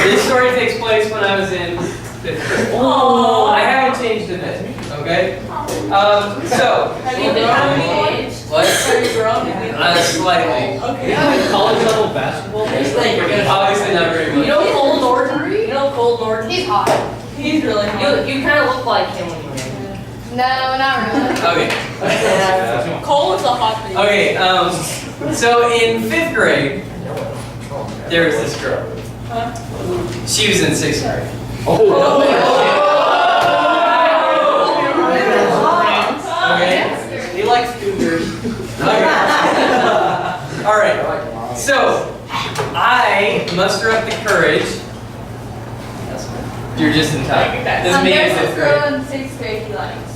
This story takes place when I was in 5th grade. Oh, I haven't changed a bit, okay? So, have you been age? what? Have you grown? Slightly. Okay. College level basketball? Obviously not very much. You know Cole Norton? You know Cole Norton? He's hot. He's really hot. You kind of look like him when you were younger. No, not really. Okay. Cole is a hot baby. Okay, so in 5th grade, there was this girl. Huh? She was in 6th grade. Okay? He likes cougars. Alright, so I muster up the courage. You're just in time. This me in 5th grade. in 6th grade he likes.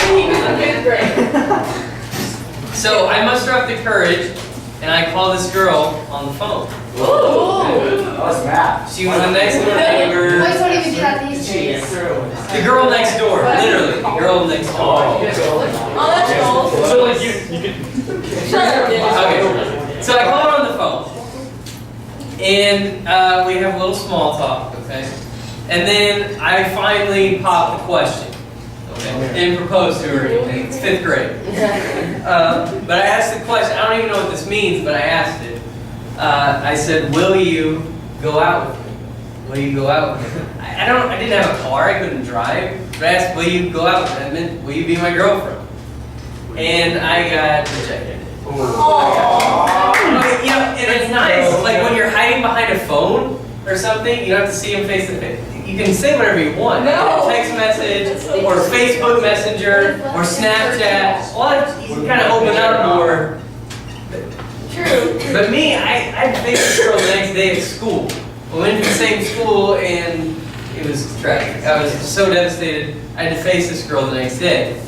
He was in 5th grade. So I muster up the courage and I call this girl on the phone. That's math. She was the next door neighbor. Boys don't even do that these days. The girl next door, literally. The girl next door. Oh, that's cool. So like you could. Shut up, dude. Okay, so I call her on the phone. And we have a little small talk, okay? And then I finally pop the question. Okay? Didn't propose to her or anything. It's 5th grade. But I asked the question. I don't even know what this means, but I asked it. I said, "Will you go out with me? Will you go out with me?" I didn't have a car. I couldn't drive. But I asked, "Will you go out with me?" That meant, "Will you be my girlfriend?" And I got rejected. You know, and it's nice. Like when you're hiding behind a phone or something, you don't have to see them face to face. You can say whatever you want. No. Text message, or Facebook Messenger, or Snapchat. You can kind of open up more. True. But me, I faced this girl the next day at school. We went to the same school and it was tragic. I was so devastated. I had to face this girl the next day.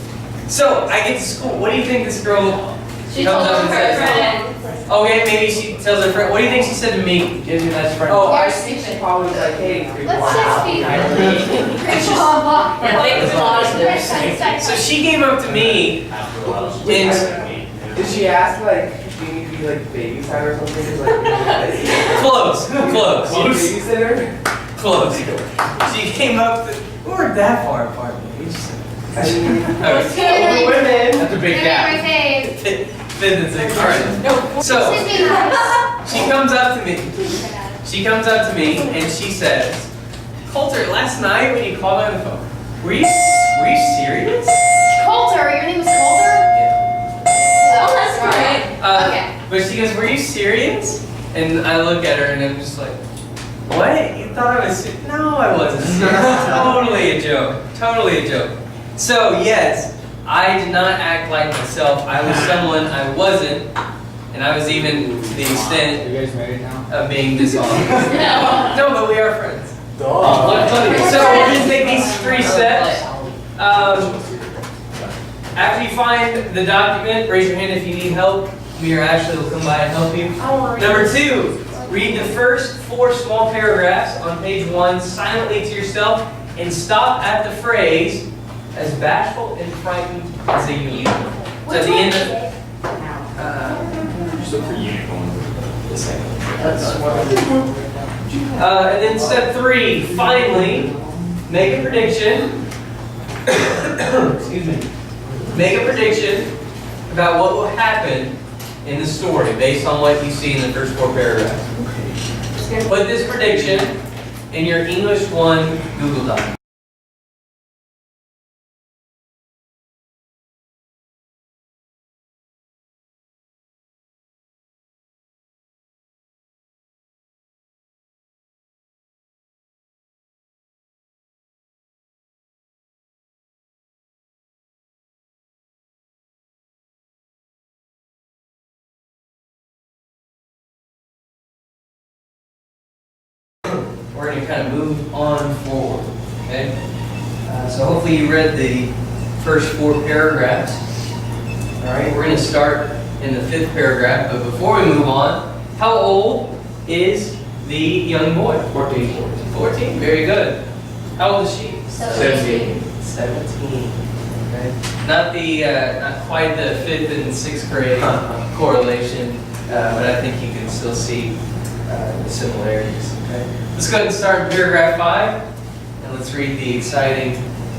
So I get to school. What do you think this girl She comes told up and her says? friend. Okay, maybe she tells her friend. What do you think she said to me? Gives you best friend. Oh, I think she probably was like, hey, Let's just be Yeah, think positive. So she came up to me and did she ask, like, do you need to be, like, babysitter or something? Just, like, close. babysitter? Close. She came up to, we weren't that far apart. We just- I mean, Okay. women. That's a big gap. My face. 5th and 6th. Alright. So Just be nice. she comes up to me. She comes up to me and she says, "Coulter, last night when you called me on the phone, were you serious?" Coulter, your name is Coulter? Yeah. Oh, that's right. Okay. But she goes, "Were you serious?" And I look at her and I'm just like, "What? You thought I was serious?" No, I wasn't. Totally a joke. Totally a joke. So yes, I did not act like myself. I was someone I wasn't, and I was even to the extent You guys married now? of being dishonest. No, but we are friends. So Duh. we're gonna take these 3 steps. After you find the document, raise your hand if you need help. Me or Ashley will come by and help you. Number 2, read the first 4 small paragraphs on page 1 silently to yourself and stop at the phrase, "as bashful and frightened as a unicorn." So at the end of Just look for unicorn. the second. And then step 3, finally, make a prediction. Excuse me. Make a prediction about what will happen in the story based on what you see in the first 4 paragraphs. Put this prediction in your English 1 Google Doc. We're going to kind of move on forward, okay? So hopefully you read the first 4 paragraphs. All right, we're going to start in the 5th paragraph, but before we move on, how old is the young boy? 14. 14, very good. How old is she? 17. 17. Okay. Not quite the 5th and 6th grade correlation, but I think you can still see the similarities. Okay. Okay. Let's go ahead and start paragraph 5, and let's read the exciting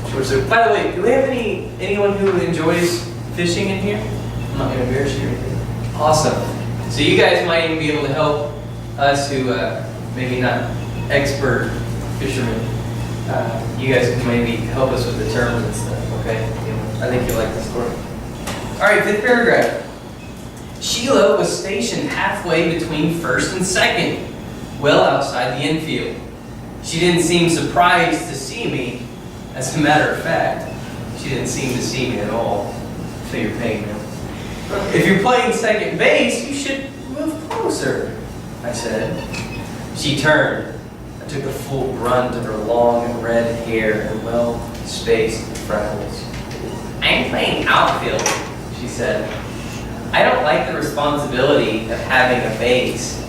short story. By the way, do we have anyone who enjoys fishing in here? I'm not going to embarrass you or anything. Awesome. So you guys might even be able to help us who maybe not expert fishermen. You guys can maybe help us with the terms and stuff, okay? I think you'll like the story. All right, 5th paragraph. Sheila was stationed halfway between 1st and 2nd, well outside the infield. She didn't seem surprised to see me. As a matter of fact, she didn't seem to see me at all. So you're paying them. If you're playing second base, you should move closer, I said. She turned. I took the full brunt of her long red hair and well-spaced freckles. I'm playing outfield, she said. I don't like the responsibility of having a base.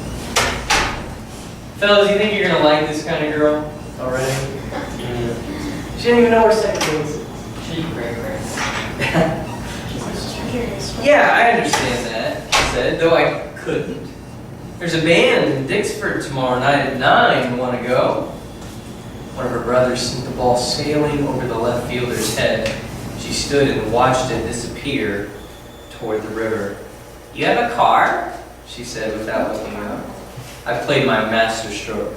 Fellas, you think you're gonna like this kind of girl already? She didn't even know where second base is. Yeah, I understand that, she said, though I couldn't. There's a band in Dixford tomorrow night at 9. Want to go? One of her brothers sent the ball sailing over the left fielder's head. She stood and watched it disappear toward the river. You have a car? She said without looking up. I played my master stroke.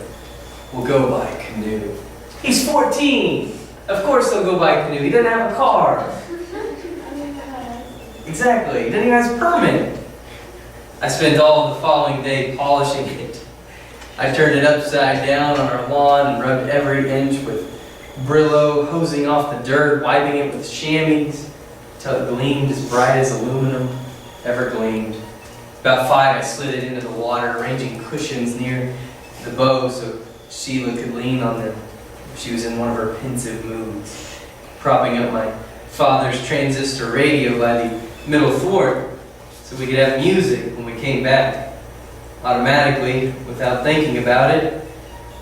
We'll go by canoe. He's 14! Of course they'll go by canoe. He doesn't have a car. Exactly. He doesn't even have a permit. I spent all the following day polishing it. I turned it upside down on our lawn and rubbed every inch with Brillo, hosing off the dirt, wiping it with chamois till it gleamed as bright as aluminum ever gleamed. About 5, I slid it into the water, arranging cushions near the bow so Sheila could lean on them if she was in one of her pensive moods. Propping up my father's transistor radio by the middle thwart so we could have music when we came back. Automatically, without thinking about it,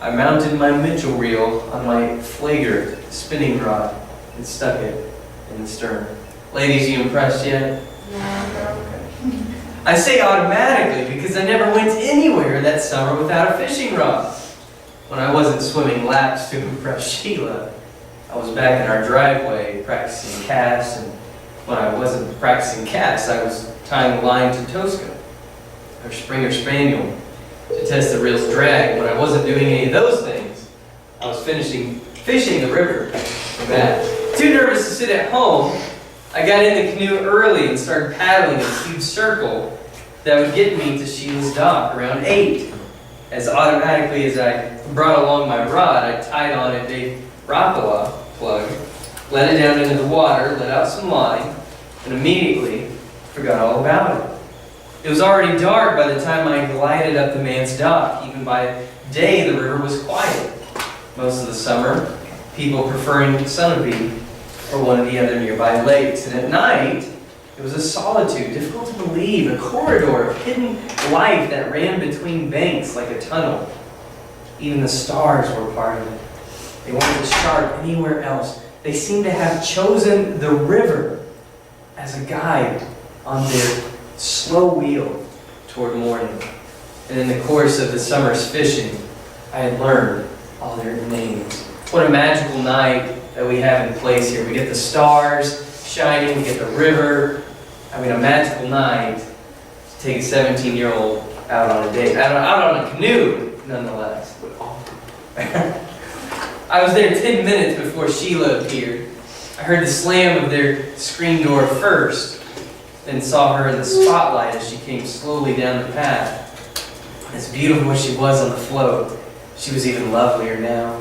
I mounted my Mitchell reel on my flagger spinning rod and stuck it in the stern. Ladies, you impressed yet? No. I say automatically because I never went anywhere that summer without a fishing rod. When I wasn't swimming laps to impress Sheila, I was back in our driveway practicing casts, and when I wasn't practicing casts, I was tying a line to Tosca, her Springer Spaniel, to test the reel's drag. When I wasn't doing any of those things, I was fishing the river for that. Too nervous to sit at home, I got in the canoe early and started paddling a huge circle that would get me to Sheila's dock around 8. As automatically as I brought along my rod, I tied on a big Rapala plug, let it down into the water, let out some line, and immediately forgot all about it. It was already dark by the time I glided up the man's dock. Even by day, the river was quiet. Most of the summer, people preferring Sunapee or one of the other nearby lakes. And at night, it was a solitude, difficult to believe, a corridor of hidden life that ran between banks like a tunnel. Even the stars were part of it. They weren't as sharp anywhere else. They seemed to have chosen the river as a guide on their slow wheel toward morning. And in the course of the summer's fishing, I had learned all their names. What a magical night that we have in place here. We get the stars shining, we get the river. I mean, a magical night to take a 17-year-old out on a date, out on a canoe, nonetheless. I was there 10 minutes before Sheila appeared. I heard the slam of their screen door first, then saw her in the spotlight as she came slowly down the path. As beautiful as she was on the float, she was even lovelier now.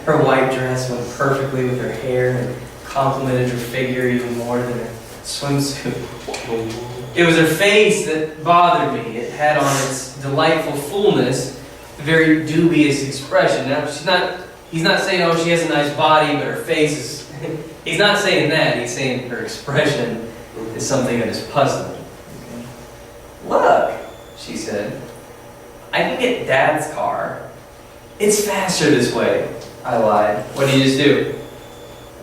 Her white dress went perfectly with her hair and complemented her figure even more than her swimsuit. It was her face that bothered me. It had on its delightful fullness a very dubious expression. Now, he's not saying, oh, she has a nice body, but her face is... He's not saying that. He's saying her expression is something that is puzzling. Okay. Look, she said. I can get Dad's car. It's faster this way. I lied. What did you just do?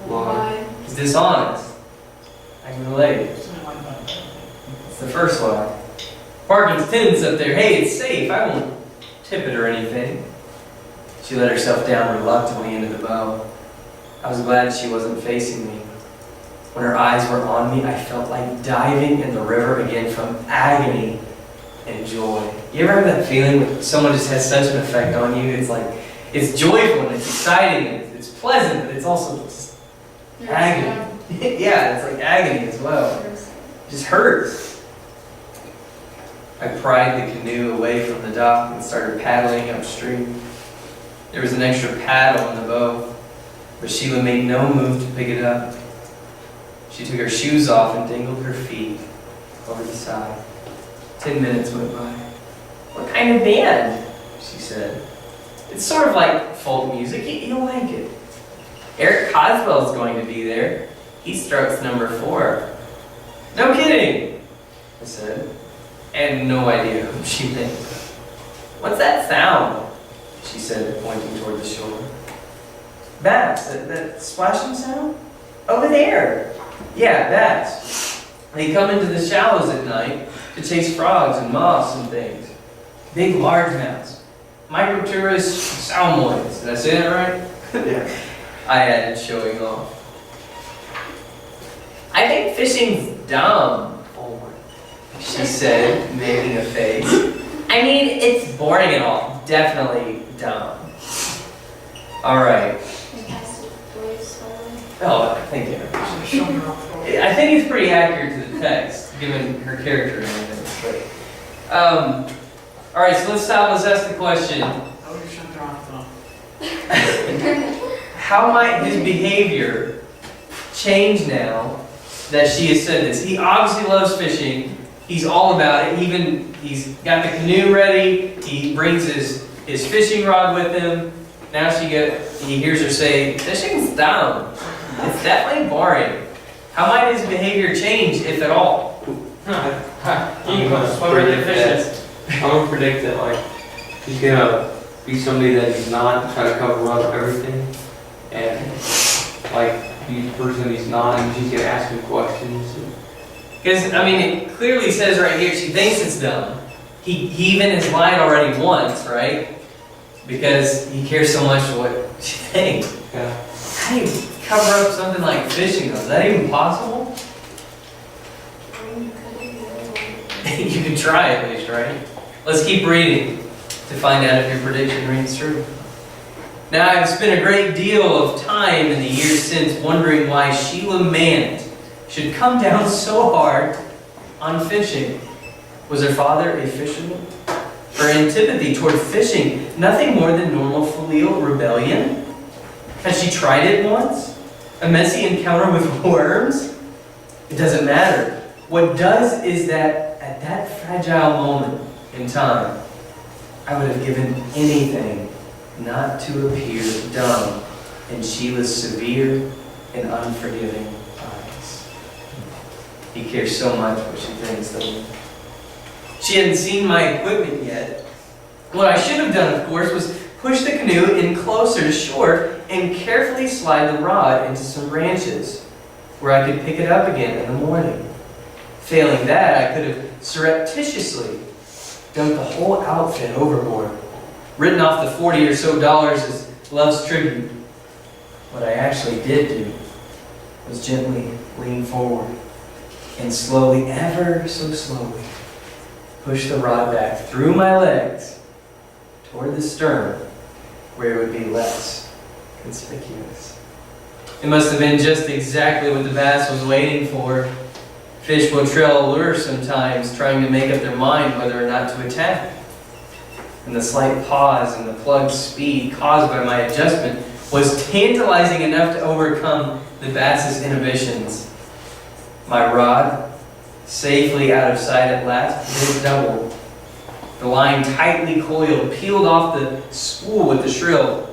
Why? He's dishonest. I can relate. It's the first lie. Parking's tenants up there. Hey, it's safe. I won't tip it or anything. She let herself down reluctantly into the bow. I was glad she wasn't facing me. When her eyes were on me, I felt like diving in the river again from agony and joy. You ever have that feeling when someone just has such an effect on you? It's like, it's joyful and it's exciting and it's pleasant, but it's also just agony. Yeah, it's like agony as well. It just hurts. I pried the canoe away from the dock and started paddling upstream. There was an extra paddle in the bow, but Sheila made no move to pick it up. She took her shoes off and dangled her feet over the side. 10 minutes went by. "What kind of band?" she said. "It's sort of like folk music. You'll like it. Eric Coswell's going to be there. He strokes number 4. "No kidding," I said. I had no idea who she meant. "What's that sound?" she said, pointing toward the shore. "Bats, that splashing sound? Over there." "Yeah, bats. They come into the shallows at night to chase frogs and moths and things. Big largemouths. Microturus salmoids. Did I say that right?" Yeah. I added, showing off. "I think fishing's dumb," she said, making a face. "I mean, it's boring and all. Definitely dumb." All right. Oh, thank you. I think it's pretty accurate to the text, given her character and everything. But, all right, so let's ask the question. How might his behavior change now that she has said this? He obviously loves fishing. He's all about it. Even he's got the canoe ready. He brings his fishing rod with him. Now he hears her say, "Fishing's dumb. It's definitely boring." How might his behavior change, if at all? I'm gonna predict that like he's gonna be somebody that he's not, try to cover up everything, and like be the person he's not, and she's gonna ask him questions. Because, I mean, it clearly says right here, she thinks it's dumb. He even has lied already once, right? Because he cares so much what she thinks. Yeah. How do you cover up something like fishing, though? Is that even possible? You can try at least, right? Let's keep reading to find out if your prediction rings true. "Now, I've spent a great deal of time in the years since wondering why Sheila Mant should come down so hard on fishing. Was her father a fisherman? Her antipathy toward fishing nothing more than normal filial rebellion? Had she tried it once? A messy encounter with worms? It doesn't matter. What does is that at that fragile moment in time, I would have given anything not to appear dumb in Sheila's severe and unforgiving eyes." He cares so much what she thinks, doesn't he? She hadn't seen my equipment yet. What I should have done, of course, was push the canoe in closer to shore and carefully slide the rod into some branches where I could pick it up again in the morning. Failing that, I could have surreptitiously dumped the whole outfit overboard, written off the $40 or so as love's tribute. What I actually did do was gently lean forward and slowly, ever so slowly, push the rod back through my legs toward the stern where it would be less conspicuous. It must have been just exactly what the bass was waiting for. Fish will trail a lure sometimes, trying to make up their mind whether or not to attack. And the slight pause in the plug's speed caused by my adjustment was tantalizing enough to overcome the bass's inhibitions. My rod, safely out of sight at last, did double. The line, tightly coiled, peeled off the spool with the shrill,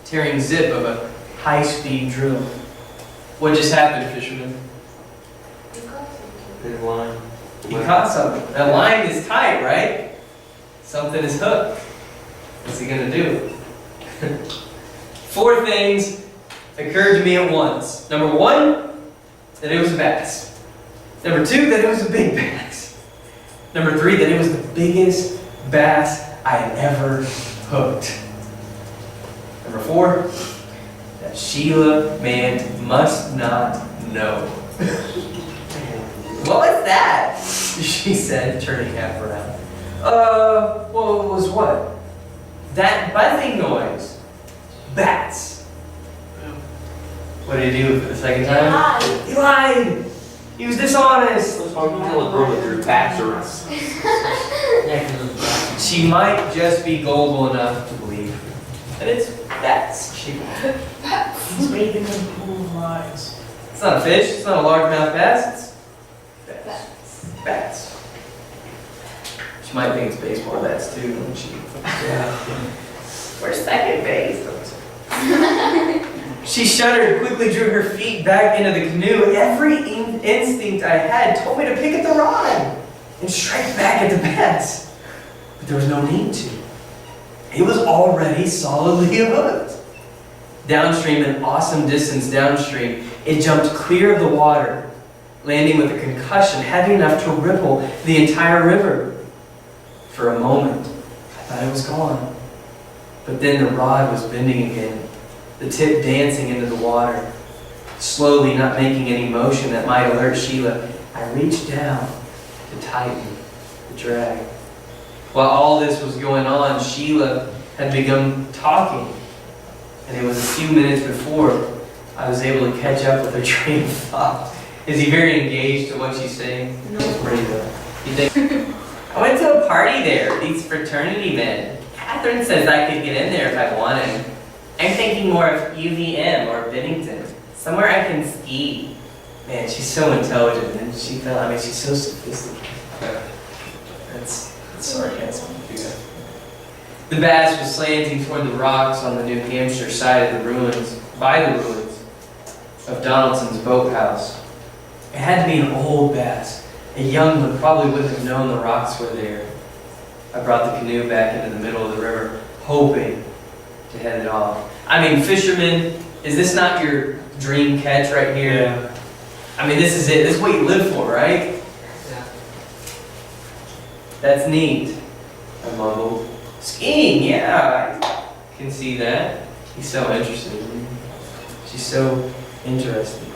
tearing zip of a high-speed drill. What just happened, fisherman? His line. He caught something. That line is tight, right? Something is hooked. What's he gonna do? 4 things occurred to me at once. Number 1, that it was a bass. Number 2, that it was a big bass. Number 3, that it was the biggest bass I had ever hooked. Number 4, that Sheila Mant must not know. What was that? She said, turning half around. Well, it was what? That buzzing noise. Bats. What did he do for the second time? He lied! He was dishonest! What's wrong with the girl with your bats around? She might just be gullible enough to believe that it's bats. He's making them cool lines. It's not a fish, it's not a largemouth bass, it's bats. Bats. She might think it's baseball bats too, don't she? Yeah. We're second base. She shuddered, quickly drew her feet back into the canoe. Every instinct I had told me to pick at the rod and strike back at the bass. But there was no need to. It was already solidly hooked. Downstream, an awesome distance downstream, it jumped clear of the water, landing with a concussion heavy enough to ripple the entire river. For a moment, I thought it was gone. But then the rod was bending again, the tip dancing into the water. Slowly, not making any motion that might alert Sheila, I reached down to tighten the drag. While all this was going on, Sheila had begun talking. And it was a few minutes before I was able to catch up with her train of thought. Is he very engaged to what she's saying? No. Pretty good. You think, I went to a party there, these fraternity men. Catherine says I could get in there if I wanted. I'm thinking more of UVM or Bennington. Somewhere I can ski. Man, she's so intelligent, and she's so sophisticated. That's sarcasm. The bass was slanting toward the rocks on the New Hampshire side of the ruins, by the ruins of Donaldson's boathouse. It had to be an old bass. A young one probably wouldn't have known the rocks were there. I brought the canoe back into the middle of the river, hoping to head it off. I mean, fishermen, is this not your dream catch right here? Yeah. I mean, this is it. This is what you live for, right? Yeah. That's neat. I mumbled. Skiing, yeah, I can see that. He's so interesting. She's so interesting.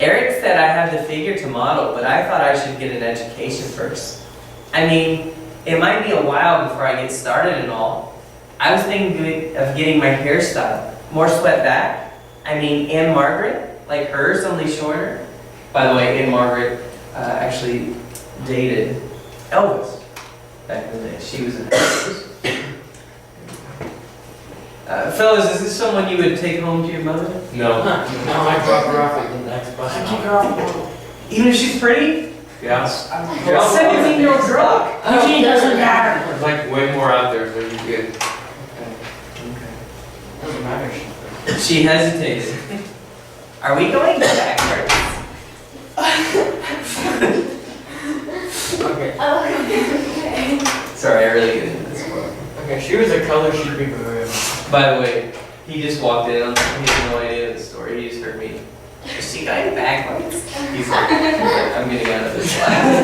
Eric said I have the figure to model, but I thought I should get an education first. I mean, it might be a while before I get started and all. I was thinking of getting my hairstyle. More swept back. I mean, Anne Margaret, like hers, only shorter. By the way, Anne Margaret actually dated Elvis back in the day. She was an Elvis. Fellas, is this someone you would take home to your mother? No. No, I drop her off at the next bus. I kick her off. Even if she's pretty? Yeah. A 17-year-old girl? Eugene doesn't matter. There's like way more out there, so you're good. Doesn't matter. She hesitated. Are we going backwards? Okay. Okay. Sorry, I really get into this one. Okay, she was a color she'd be good. By the way, he just walked in. He has no idea of the story. He just heard me. Is she going backwards? He's like, I'm getting out of this class.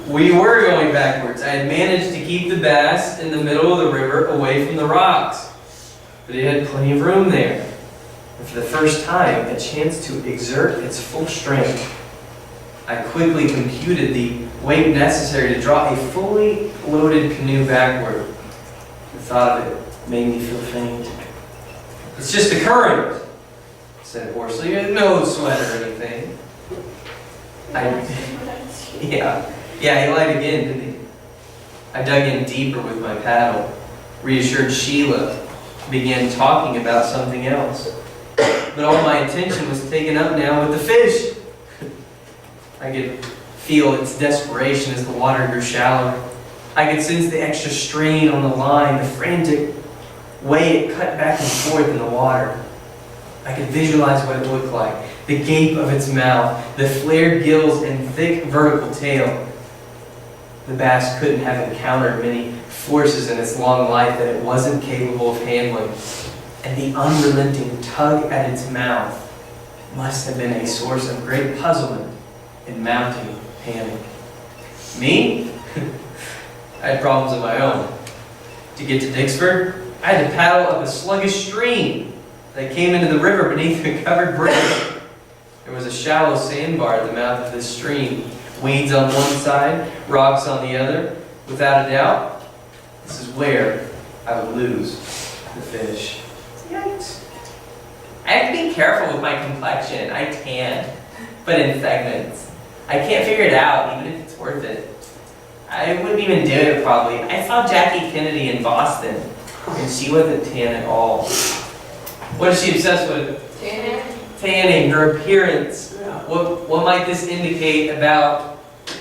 We were going backwards. I had managed to keep the bass in the middle of the river away from the rocks. But it had plenty of room there. And for the first time, a chance to exert its full strength. I quickly computed the weight necessary to draw a fully loaded canoe backward. The thought of it made me feel faint. It's just a current, I said hoarsely. No sweat or anything. Yeah, he lied again, didn't he? I dug in deeper with my paddle, reassured Sheila, began talking about something else. But all my attention was taken up now with the fish. I could feel its desperation as the water grew shallower. I could sense the extra strain on the line, the frantic way it cut back and forth in the water. I could visualize what it looked like, the gape of its mouth, the flared gills and thick vertical tail. The bass couldn't have encountered many forces in its long life that it wasn't capable of handling. And the unrelenting tug at its mouth must have been a source of great puzzlement and mounting panic. Me? I had problems of my own. To get to Dixford, I had to paddle up a sluggish stream that came into the river beneath a covered bridge. There was a shallow sandbar at the mouth of this stream. Weeds on one side, rocks on the other. Without a doubt, this is where I would lose the fish. Yikes. I have to be careful with my complexion. I tan, but in segments. I can't figure it out, even if it's worth it. I wouldn't even do it probably. I saw Jackie Kennedy in Boston, and she wasn't tan at all. What is she obsessed with? Tanning, her appearance. What might this indicate about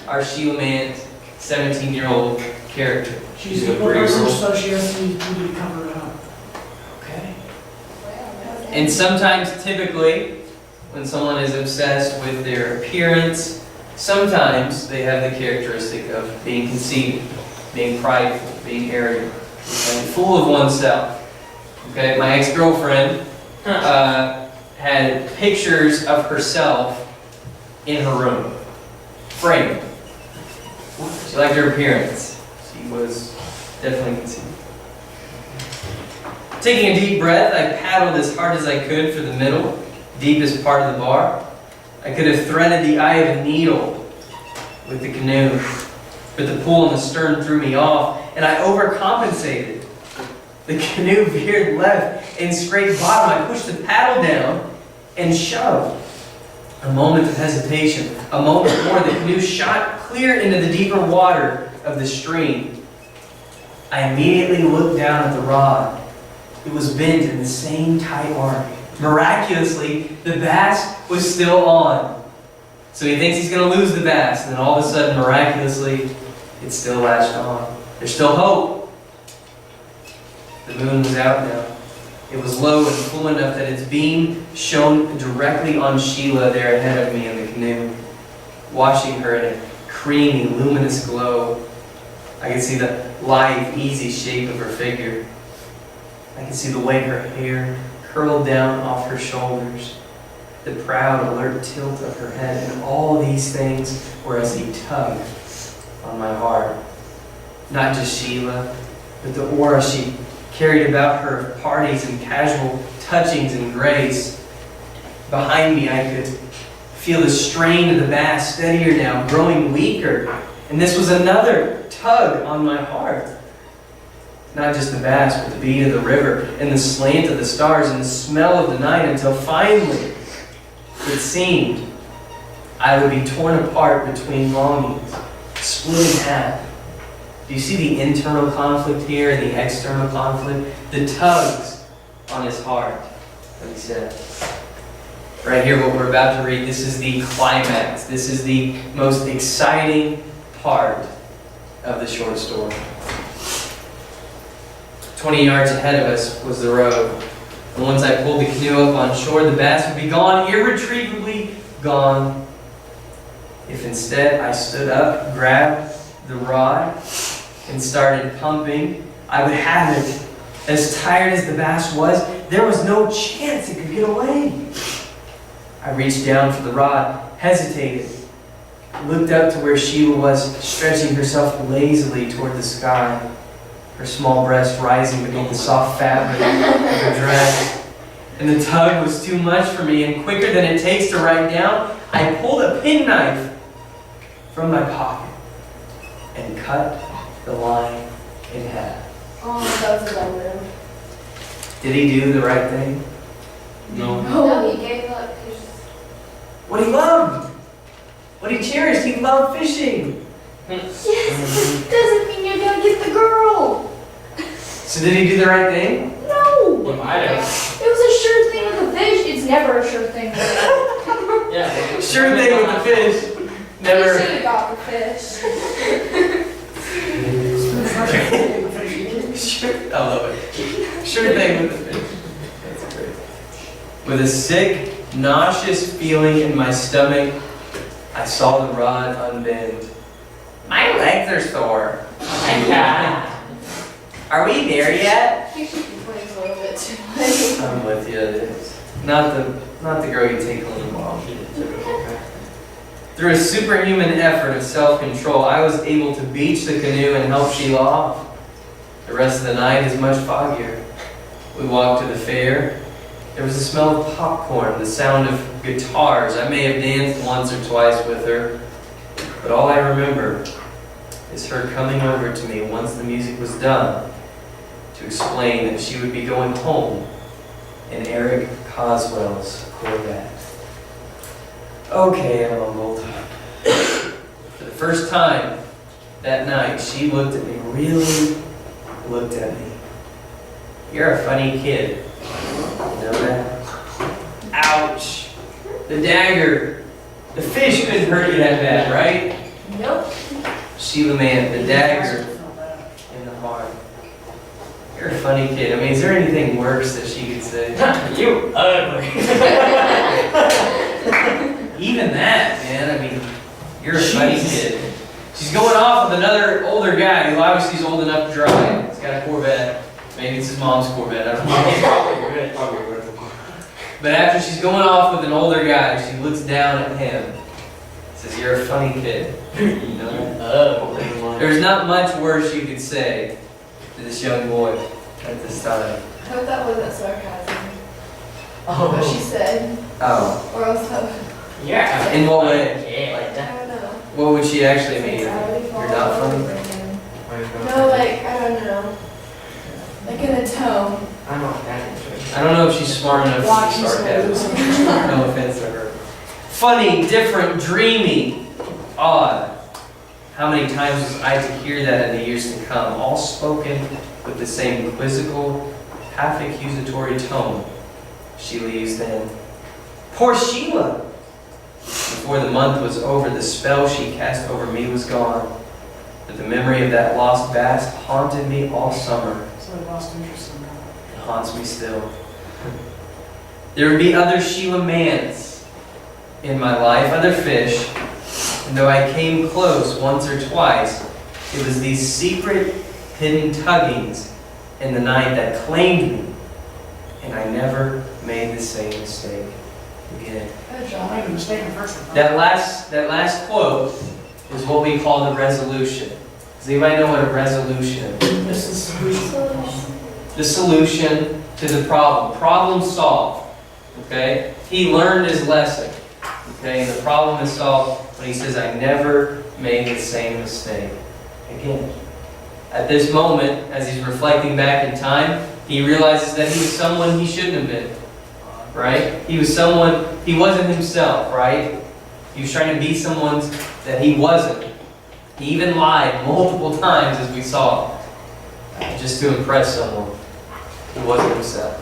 our Sheila Mant 17-year-old character? She's a a pretty person, girl. so she has to be covered up. Okay. And sometimes, typically, when someone is obsessed with their appearance, sometimes they have the characteristic of being conceited, being prideful, being arrogant, and full of oneself. Okay, my ex-girlfriend had pictures of herself in her room, framed. She liked her appearance. She was definitely conceited. Taking a deep breath, I paddled as hard as I could for the middle, deepest part of the bar. I could have threaded the eye of a needle with the canoe, but the pull on the stern threw me off, and I overcompensated. The canoe veered left and scraped bottom. I pushed the paddle down and shoved. A moment of hesitation. A moment more, the canoe shot clear into the deeper water of the stream. I immediately looked down at the rod. It was bent in the same tight arc. Miraculously, the bass was still on. So he thinks he's going to lose the bass, and then all of a sudden, miraculously, it's still latched on. There's still hope. The moon was out now. It was low and full enough that its beam shone directly on Sheila there ahead of me in the canoe, washing her in a creamy, luminous glow. I could see the lithe, easy shape of her figure. I could see the way her hair curled down off her shoulders, the proud, alert tilt of her head, and all these things were as a tug on my heart. Not just Sheila, but the aura she carried about her of parties and casual touchings and grace. Behind me, I could feel the strain of the bass steadier now, growing weaker, and this was another tug on my heart. Not just the bass, but the beat of the river, and the slant of the stars, and the smell of the night, until finally, it seemed I would be torn apart between longings, split in half. Do you see the internal conflict here and the external conflict? The tugs on his heart, like he said. Right here, what we're about to read, this is the climax. This is the most exciting part of the short story. 20 yards ahead of us was the road. And once I pulled the canoe up on shore, the bass would be gone, irretrievably gone. If instead I stood up, grabbed the rod, and started pumping, I would have it. As tired as the bass was, there was no chance it could get away. I reached down for the rod, hesitated, looked up to where Sheila was, stretching herself lazily toward the sky, her small breast rising beneath the soft fabric of her dress. And the tug was too much for me, and quicker than it takes to write down, I pulled a penknife from my pocket and cut the line in half. Oh, that was a dumb move. Did he do the right thing? No. No, he gave up his. What he loved! What he cherished! He loved fishing! Yes, doesn't mean you're gonna get the girl. So did he do the right thing? No. What might have? It was a sure thing with the fish. It's never a sure thing with the Yeah. Sure thing with the fish. You Never. should have got the fish. Sure, I love it. Sure thing with the fish. That's great. With a sick, nauseous feeling in my stomach, I saw the rod unbend. My legs are sore. Are we there yet? You should be playing a little bit too late. I'm with you. It's not the girl you take home tomorrow. Through a superhuman effort of self-control, I was able to beach the canoe and help Sheila off. The rest of the night is much foggier. We walked to the fair. There was the smell of popcorn, the sound of guitars. I may have danced once or twice with her, but all I remember is her coming over to me once the music was done to explain that she would be going home in Eric Coswell's Corvette. Okay, I mumbled. For the first time that night, she looked at me, really looked at me. You're a funny kid. You know that? Ouch! The dagger. The fish couldn't hurt you that bad, right? Nope. Sheila Mant, the dagger in the heart. You're a funny kid. I mean, is there anything worse that she could say? You ugly. Even that, man. I mean, you're a funny kid. She's going off with another older guy who obviously is old enough to drive. He's got a Corvette. Maybe it's his mom's Corvette. I don't know. Probably good. But after she's going off with an older guy, she looks down at him. Says, "You're a funny kid." You know that? There's not much worse you could say to this young boy at this time. I hope that wasn't sarcasm. Oh. What she said. Oh. Or else I Yeah. In what way? Yeah, like that. don't know. What would she actually mean? You're Gravity falls not over funny? again. No, like, I don't know. Like in a tone. I'm not that interested. I don't know if she's smart enough to be sarcastic. No offense to her. Funny, different, dreamy, odd. How many times was I to hear that in the years to come, all spoken with the same quizzical, half-accusatory tone Sheila used then. Poor Sheila! Before the month was over, the spell she cast over me was gone. But the memory of that lost bass haunted me all summer. So I lost interest in that. It haunts me still. There would be other Sheila Mants in my life, other fish, and though I came close once or twice, it was these secret, hidden tuggings in the night that claimed me, and I never made the same mistake again. Good I job. made a mistake in the first one. That last quote is what we call the resolution. Does anybody know what a resolution is? This is The solution to the problem. Problem solved. Okay? He learned his lesson. Okay? And the problem is solved when he says, I never made the same mistake again. At this moment, as he's reflecting back in time, he realizes that he was someone he shouldn't have been. Right? He was someone, he wasn't himself, right? He was trying to be someone that he wasn't. He even lied multiple times, as we saw, just to impress someone who wasn't himself.